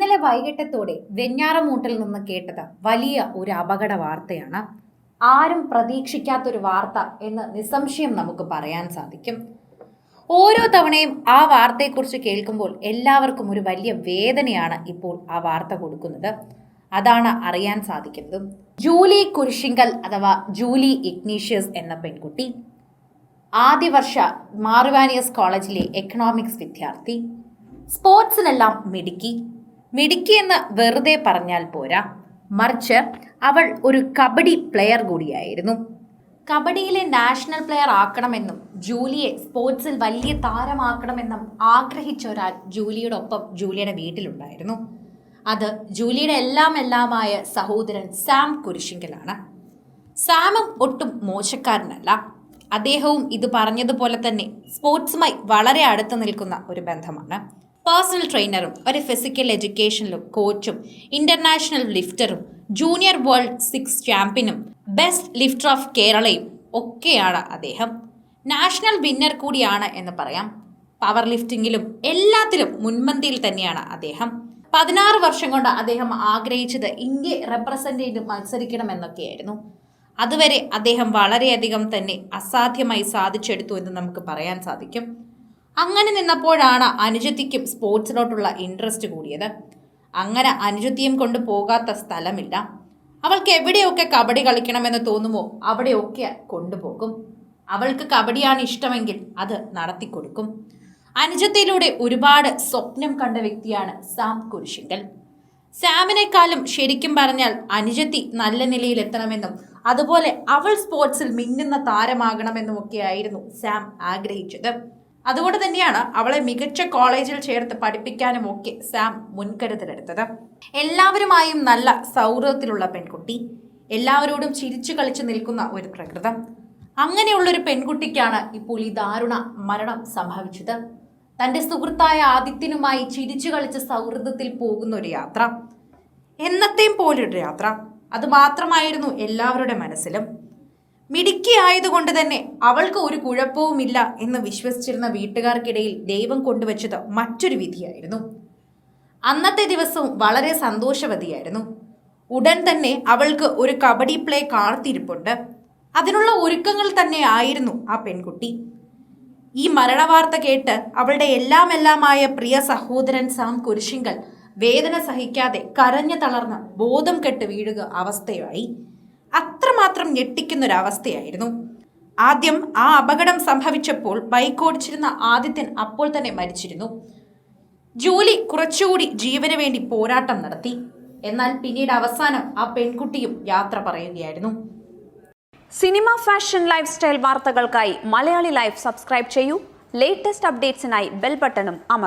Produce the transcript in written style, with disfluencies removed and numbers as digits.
ഇന്നലെ വൈകിട്ടത്തോടെ വെഞ്ഞാറമൂട്ടിൽ നിന്ന് കേട്ടത് വലിയ ഒരു അപകട വാർത്തയാണ്. ആരും പ്രതീക്ഷിക്കാത്തൊരു വാർത്ത എന്ന് നിസ്സംശയം നമുക്ക് പറയാൻ സാധിക്കും. ഓരോ തവണയും ആ വാർത്തയെക്കുറിച്ച് കേൾക്കുമ്പോൾ എല്ലാവർക്കും ഒരു വലിയ വേദനയാണ് ഇപ്പോൾ ആ വാർത്ത കൊടുക്കുന്നത്. അതാണ് അറിയാൻ സാധിക്കുന്നത്. ജൂലി കുരിശിങ്കൽ അഥവാ ജൂലി ഇഗ്നീഷ്യസ് എന്ന പെൺകുട്ടി ആദ്യ വർഷ മാറിവാനിയസ് കോളേജിലെ എക്കണോമിക്സ് വിദ്യാർത്ഥി. സ്പോർട്സിനെല്ലാം മിടുക്കി എന്ന് വെറുതെ പറഞ്ഞാൽ പോരാ, മറിച്ച് അവൾ ഒരു കബഡി പ്ലെയർ കൂടിയായിരുന്നു. കബഡിയിലെ നാഷണൽ പ്ലെയർ ആക്കണമെന്നും ജൂലിയെ സ്പോർട്സിൽ വലിയ താരമാക്കണമെന്നും ആഗ്രഹിച്ച ഒരാൾ ജൂലിയുടെ ഒപ്പം ജൂലിയുടെ വീട്ടിലുണ്ടായിരുന്നു. അത് ജൂലിയുടെ എല്ലാമായ സഹോദരൻ സാം കുരിശിങ്കലാണ്. സാമും ഒട്ടും മോശക്കാരനല്ല. അദ്ദേഹവും ഇത് പറഞ്ഞതുപോലെ തന്നെ സ്പോർട്സുമായി വളരെ അടുത്ത് നിൽക്കുന്ന ഒരു ബന്ധമാണ്. പേഴ്സണൽ ട്രെയിനറും ഒരു ഫിസിക്കൽ എഡ്യൂക്കേഷനിലും കോച്ചും ഇന്റർനാഷണൽ ലിഫ്റ്ററും ജൂനിയർ വേൾഡ് 6 ചാമ്പ്യനും ബെസ്റ്റ് ലിഫ്റ്റർ ഓഫ് കേരളയും ഒക്കെയാണ് അദ്ദേഹം. നാഷണൽ വിന്നർ കൂടിയാണ് എന്ന് പറയാം. പവർ ലിഫ്റ്റിങ്ങിലും എല്ലാത്തിലും മുൻപന്തിയിൽ തന്നെയാണ് അദ്ദേഹം. 16 വർഷം കൊണ്ട് അദ്ദേഹം ആഗ്രഹിച്ചത് ഇന്ത്യയെ റെപ്രസെന്റ് ചെയ്ത് മത്സരിക്കണമെന്നൊക്കെയായിരുന്നു. അതുവരെ അദ്ദേഹം വളരെയധികം തന്നെ അസാധ്യമായി സാധിച്ചെടുത്തു എന്ന് നമുക്ക് പറയാൻ സാധിക്കും. അങ്ങനെ നിന്നപ്പോഴാണ് അനുജത്തിക്കും സ്പോർട്സിലോട്ടുള്ള ഇൻട്രസ്റ്റ് കൂടിയത്. അങ്ങനെ അനുജത്തിയും കൊണ്ട് പോകാത്ത സ്ഥലമില്ല. അവൾക്ക് എവിടെയൊക്കെ കബഡി കളിക്കണമെന്ന് തോന്നുമോ അവിടെയൊക്കെ കൊണ്ടുപോകും. അവൾക്ക് കബഡിയാണ് ഇഷ്ടമെങ്കിൽ അത് നടത്തിക്കൊടുക്കും. അനുജത്തിയിലൂടെ ഒരുപാട് സ്വപ്നം കണ്ട വ്യക്തിയാണ് സാം കുരിശിങ്കൽ. സാമിനേക്കാളും ശരിക്കും പറഞ്ഞാൽ അനുജത്തി നല്ല നിലയിൽ എത്തണമെന്നും അതുപോലെ അവൾ സ്പോർട്സിൽ മിന്നുന്ന താരമാകണമെന്നും ഒക്കെയായിരുന്നു സാം ആഗ്രഹിച്ചത്. അതുകൊണ്ട് തന്നെയാണ് അവളെ മികച്ച കോളേജിൽ ചേർത്ത് പഠിപ്പിക്കാനും ഒക്കെ സാം മുൻകരുതലെടുത്തത്. എല്ലാവരുമായും നല്ല സൗഹൃദത്തിലുള്ള പെൺകുട്ടി, എല്ലാവരോടും ചിരിച്ചു കളിച്ചു നിൽക്കുന്ന ഒരു പ്രകൃതം. അങ്ങനെയുള്ളൊരു പെൺകുട്ടിക്കാണ് ഇപ്പോൾ ഈ ദാരുണ മരണം സംഭവിച്ചത്. തൻ്റെ സുഹൃത്തായ ആദിത്യനുമായി ചിരിച്ചു കളിച്ച സൗഹൃദത്തിൽ പോകുന്ന ഒരു യാത്ര, എന്നത്തെയും പോലൊരു യാത്ര. അത് മാത്രമായിരുന്നു എല്ലാവരുടെ മനസ്സിലും. മിടുക്കി ആയതുകൊണ്ട് തന്നെ അവൾക്ക് ഒരു കുഴപ്പവുമില്ല എന്ന് വിശ്വസിച്ചിരുന്ന വീട്ടുകാർക്കിടയിൽ ദൈവം കൊണ്ടുവച്ചത് മറ്റൊരു വിധിയായിരുന്നു. അന്നത്തെ ദിവസവും വളരെ സന്തോഷവതിയായിരുന്നു. ഉടൻ തന്നെ അവൾക്ക് ഒരു കബഡി പ്ലേ കാത്തിരിപ്പുണ്ട്. അതിനുള്ള ഒരുക്കങ്ങൾ തന്നെ ആയിരുന്നു ആ പെൺകുട്ടി. ഈ മരണവാർത്ത കേട്ട് അവളുടെ എല്ലാമായ പ്രിയ സഹോദരൻ സാം കുരിശിങ്കൽ വേദന സഹിക്കാതെ കരഞ്ഞു തളർന്ന് ബോധം കെട്ട് വീഴുക അവസ്ഥയായി. അത്രമാത്രം ഞെട്ടിക്കുന്നൊരവസ്ഥയായിരുന്നു. ആദ്യം ആ അപകടം സംഭവിച്ചപ്പോൾ ബൈക്ക് ഓടിച്ചിരുന്ന ആദിത്യൻ അപ്പോൾ തന്നെ മരിച്ചിരുന്നു. ജൂലി കുറച്ചുകൂടി ജീവന് വേണ്ടി പോരാട്ടം നടത്തി. എന്നാൽ പിന്നീട് അവസാനം ആ പെൺകുട്ടിയും യാത്ര പറയുകയായിരുന്നു. സിനിമ, ഫാഷൻ, ലൈഫ് സ്റ്റൈൽ വാർത്തകൾക്കായി മലയാളി ലൈഫ് സബ്സ്ക്രൈബ് ചെയ്യൂ. ലേറ്റസ്റ്റ് അപ്ഡേറ്റ്സിനായി ബെൽ ബട്ടണും അമർത്തുക.